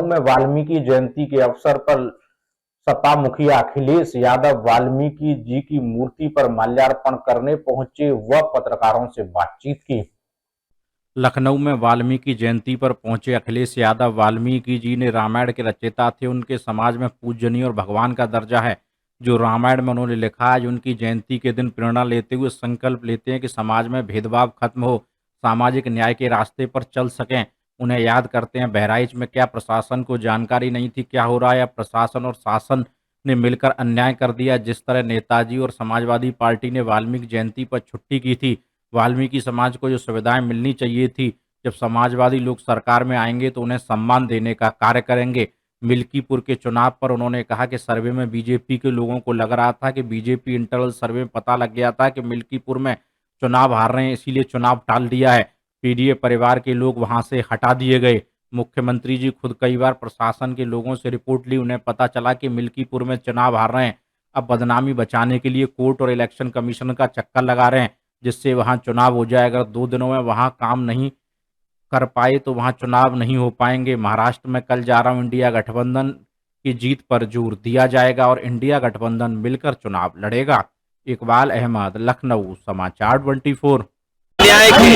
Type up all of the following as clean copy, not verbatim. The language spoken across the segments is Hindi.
लखनऊ में वाल्मीकि जयंती के अवसर पर सपा मुखिया अखिलेश यादव वाल्मीकि जी की मूर्ति पर माल्यार्पण करने पहुंचे व पत्रकारों से बातचीत की। लखनऊ में वाल्मीकि जयंती पर पहुंचे अखिलेश यादव वाल्मीकि जी ने रामायण के रचयिता थे। उनके समाज में पूजनीय और भगवान का दर्जा है। जो रामायण में उन्होंने लिखा है, उनकी जयंती के दिन प्रेरणा लेते हुए संकल्प लेते हैं कि समाज में भेदभाव खत्म हो, सामाजिक न्याय के रास्ते पर चल सकें। उन्हें याद करते हैं बहराइच में क्या प्रशासन को जानकारी नहीं थी क्या हो रहा है, या प्रशासन और शासन ने मिलकर अन्याय कर दिया। जिस तरह नेताजी और समाजवादी पार्टी ने वाल्मीकि जयंती पर छुट्टी की थी, वाल्मीकि समाज को जो सुविधाएं मिलनी चाहिए थी, जब समाजवादी लोग सरकार में आएंगे तो उन्हें सम्मान देने का कार्य करेंगे। मिल्कीपुर के चुनाव पर उन्होंने कहा कि सर्वे में बीजेपी के लोगों को लग रहा था कि बीजेपी इंटरनल सर्वे में पता लग गया था कि मिल्कीपुर में चुनाव हार रहे हैं, इसीलिए चुनाव टाल दिया है। पीडीए परिवार के लोग वहां से हटा दिए गए। मुख्यमंत्री जी खुद कई बार प्रशासन के लोगों से रिपोर्ट ली, उन्हें पता चला कि मिल्कीपुर में चुनाव हार रहे हैं। अब बदनामी बचाने के लिए कोर्ट और इलेक्शन कमीशन का चक्कर लगा रहे हैं, जिससे वहां चुनाव हो जाए। अगर 2 दिनों में वहां काम नहीं कर पाए तो वहां चुनाव नहीं हो पाएंगे। महाराष्ट्र में कल जा रहा हूं, इंडिया गठबंधन की जीत पर जोर दिया जाएगा और इंडिया गठबंधन मिलकर चुनाव लड़ेगा। इकबाल अहमद, लखनऊ, समाचार 24। न्याय के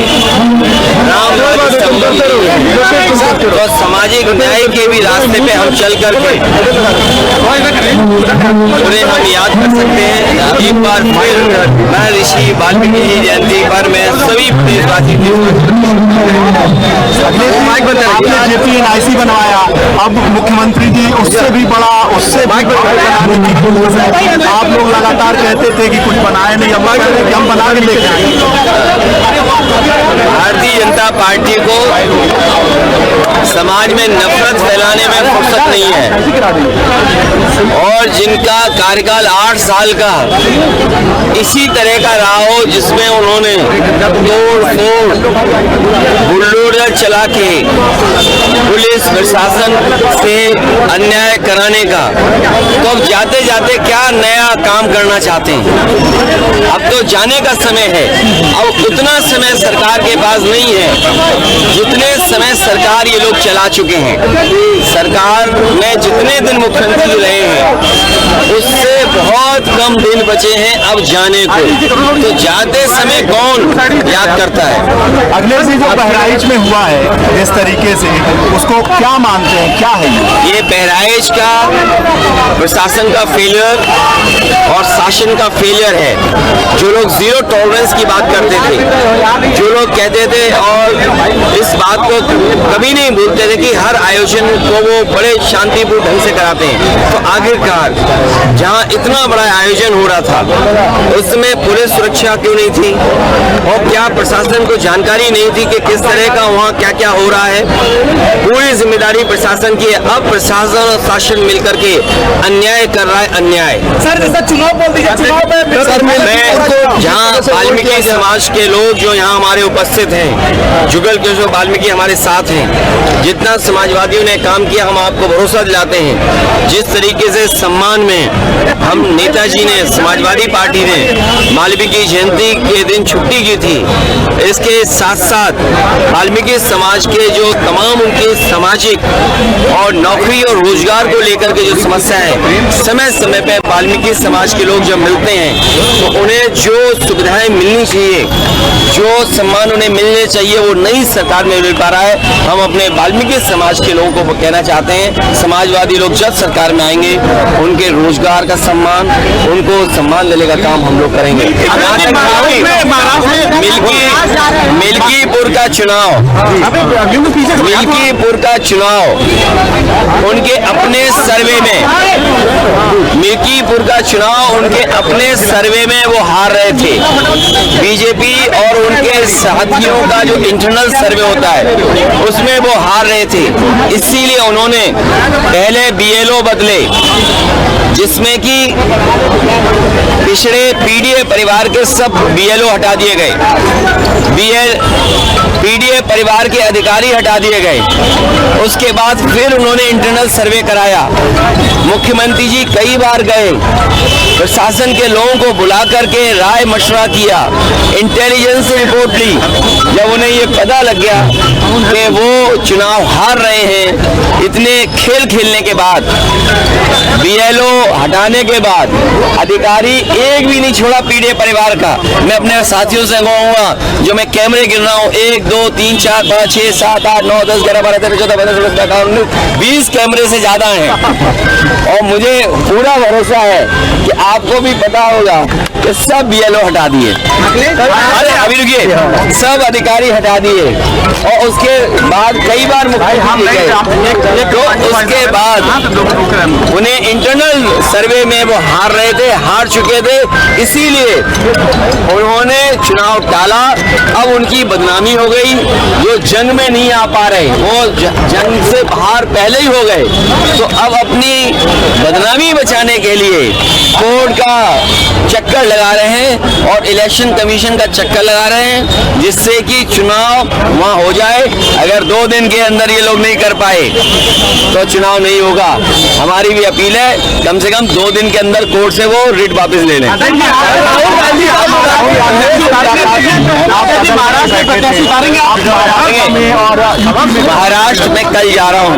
तो सामाजिक न्याय के भी रास्ते पे हम चल करके उन्हें हम याद कर सकते हैं। एक बार फिर महर्षि वाल्मीकि जयंती पर मैं सभी देशवासी जेपीएनआईसी बनवाया, अब मुख्यमंत्री जी उससे भी बड़ा, उससे आप लोग लगातार कहते थे कि कुछ बनाए नहीं, अब हम बना के लेके आए। भारतीय जनता पार्टी को समाज में नफरत फैलाने में फुर्सत नहीं है, और जिनका कार्यकाल 8 साल का इसी तरह का रहा हो, जिसमें उन्होंने तोड़-फोड़ बुलडोजर चला के पुलिस प्रशासन से अन्याय कराने का, तो अब जाते जाते क्या नया काम करना चाहते हैं? अब तो जाने का समय है। अब उतना समय सरकार के पास नहीं है जितने समय सरकार ये लोग चला चुके हैं। सरकार में जितने दिन मुख्यमंत्री रहे हैं उससे बहुत कम दिन बचे हैं अब जाने को, तो जाते समय कौन याद करता है? अगले से जो बहराइच में हुआ है इस तरीके से, उसको क्या मानते हैं, क्या है ये? बहराइच का प्रशासन का फेलियर और शासन का फेलियर है। जो लोग जीरो टॉलरेंस की बात करते थे, जो लोग कहते थे और इस बात को कभी नहीं भूलते थे कि हर आयोजन को वो बड़े शांतिपूर्ण ढंग से कराते हैं, तो आखिरकार जहां इतना बड़ा आयोजन हो रहा था उसमें पुलिस सुरक्षा क्यों नहीं थी, और क्या प्रशासन को जानकारी नहीं थी कि किस तरह का वहां क्या क्या हो रहा है? पूरी जिम्मेदारी प्रशासन की है। अब प्रशासन और शासन मिलकर के अन्याय कर रहा है, अन्याय। सर जैसा चुनाव बोल दीजिए, मैं जहाँ वाल्मीकि समाज के लोग जो यहाँ हमारे उपस्थित हैं, जुगल किशोर वाल्मीकि हमारे साथ हैं, जितना समाजवादियों ने काम किया हम आपको भरोसा दिलाते हैं। जिस तरीके से सम्मान में हम नेताजी ने, समाजवादी पार्टी ने वाल्मीकि जयंती के दिन छुट्टी की थी, इसके साथ साथ वाल्मीकि समाज के जो तमाम उनके सामाजिक और नौकरी और रोजगार को लेकर के जो समस्या है, समय समय पे वाल्मीकि समाज के लोग जब मिलते हैं तो उन्हें जो सुविधाएं मिलनी चाहिए, जो सम्मान उन्हें मिलने चाहिए, वो नई सरकार में मिल पा रहा है। हम अपने वाल्मीकि समाज के लोगों को कहना चाहते हैं, समाजवादी लोग जब सरकार में आएंगे उनके रोजगार का सम्मान, उनको सम्मान देने का काम हम लोग करेंगे। मिल्कीपुर का चुनाव, मिल्कीपुर का चुनाव उनके अपने सर्वे में, मिल्कीपुर का चुनाव उनके अपने सर्वे में वो हार रहे थे। बीजेपी और उनके साथियों का जो इंटरनल सर्वे होता है उसमें वो हार रहे थे, इसीलिए उन्होंने पहले बीएलओ बदले, जिसमें कि पिछड़े पीडीए परिवार के सब बीएलओ हटा दिए गए, पीडीए परिवार के अधिकारी हटा दिए गए। उसके बाद फिर उन्होंने इंटरनल सर्वे कराया। मुख्यमंत्री जी कई बार गए, प्रशासन के लोगों को बुला करके राय मशवरा किया, इंटेलिजेंस रिपोर्ट ली। जब उन्हें ये पता लग गया कि वो चुनाव हार रहे हैं। इतने खेल खेलने के बाद, बीएलओ हटाने के बाद अधिकारी एक भी नहीं छोड़ा पीडीए परिवार का। मैं अपने साथियों से कहूँगा, जो मैं कैमरे गिन रहा हूँ, 1 2 3 4 5 6 7 8 9 10 11 12 13 14 15 16 17 18 19 20 कैमरे से ज्यादा हैं। और मुझे पूरा भरोसा है कि आपको भी पता होगा कि सब बीएलओ हटा दिए। अरे अभी रुकिए, सब अधिकारी हटा दिए और उसके बाद कई बार मुख्यमंत्री गए, तो उसके बाद उन्हें इंटरनल सर्वे में वो हार रहे थे, हार चुके थे, इसीलिए उन्होंने चुनाव टाला। अब उनकी बदनामी हो गई, जो जंग में नहीं आ पा रहे वो जंग से बाहर पहले ही हो गए, तो अब अपनी बदनामी बचाने के लिए कोर्ट का चक्कर लगा रहे हैं और इलेक्शन कमीशन का चक्कर लगा रहे हैं, जिससे कि चुनाव वहां हो जाए। अगर 2 दिन के अंदर ये लोग नहीं कर पाए तो चुनाव नहीं होगा। हमारी भी अपील है, कम से कम 2 दिन के अंदर कोर्ट से वो रिट वापस ले लें। महाराष्ट्र में कल जा रहा हूं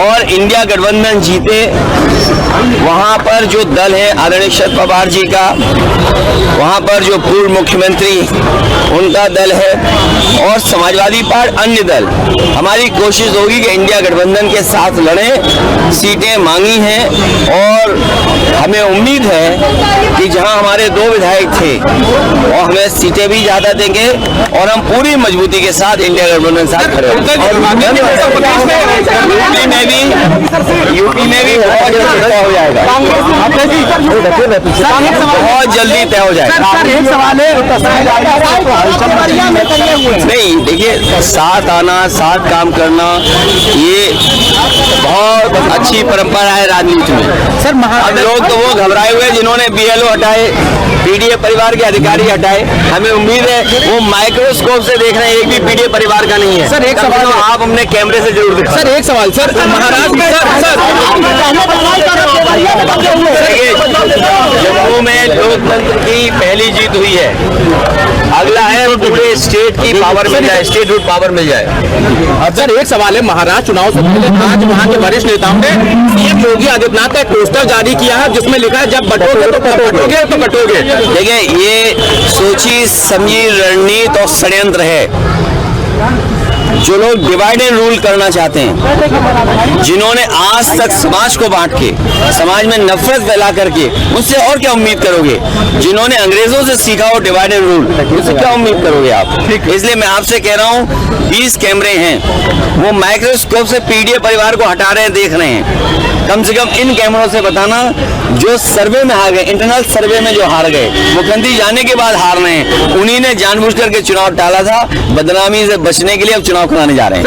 और इंडिया गठबंधन जीते, वहां पर जो दल है आदरणीय शरद पवार जी का, वहां पर जो पूर्व मुख्यमंत्री उनका दल है और समाजवादी पार्टी अन्य दल, हमारी कोशिश होगी कि इंडिया गठबंधन के साथ लड़ें। सीटें मांगी हैं और हमें उम्मीद है कि जहां हमारे 2 विधायक थे और हमें सीटें भी ज्यादा देंगे और हम पूरी मजबूती के साथ इंडिया गठबंधन के साथ खड़े होंगे। यूपी में भी बहुत जल्दी तय हो जाएगा, बहुत जल्दी तय हो जाएगा। नहीं, देखिए, साथ आना, साथ काम करना, ये बहुत अच्छी परंपरा है राजनीति में। सर, अब लोग तो वो घबराए हुए जिन्होंने बीएलओ हटाए, पीडीए परिवार के अधिकारी हटाए। हमें उम्मीद है वो माइक्रोस्कोप से देख रहे हैं, एक भी पीडीए परिवार का नहीं है। सर, एक सवाल आप अपने कैमरे से जरूर देखें। सर, एक सवाल, सर, महाराष्ट्र में जम्मू में लोकतंत्र की पहली जीत हुई है, अगला है पूरे स्टेट की पावर मिल जाए, स्टेट रूट पावर मिल जाए। सर, एक सवाल है, महाराष्ट्र चुनाव से पहले आज वहाँ के वरिष्ठ नेताओं ने सीएम योगी आदित्यनाथ का एक पोस्टर जारी किया है जिसमें लिखा है जब बटोगे तो बटोगे। देखिए, ये सोची समझी रणनीति और षड्यंत्र है। जो लोग डिवाइड एंड रूल करना चाहते हैं, जिन्होंने आज तक समाज को बांट के, समाज में नफरत फैला करके, उससे और क्या उम्मीद करोगे? जिन्होंने अंग्रेजों से सीखा हो डिवाइड एंड रूल, उससे क्या उम्मीद करोगे आप? इसलिए मैं आपसे कह रहा हूँ, 20 कैमरे हैं, वो माइक्रोस्कोप से पीडीए परिवार को हटा रहे हैं, देख रहे हैं। कम से कम इन कैमरों से बताना, जो सर्वे में हार गए, इंटरनल सर्वे में जो हार गए, मुख्यमंत्री जाने के बाद हार रहे हैं, उन्हीं ने जानबूझ करके चुनाव टाला था। बदनामी से बचने के लिए अब चुनाव कराने जा रहे हैं।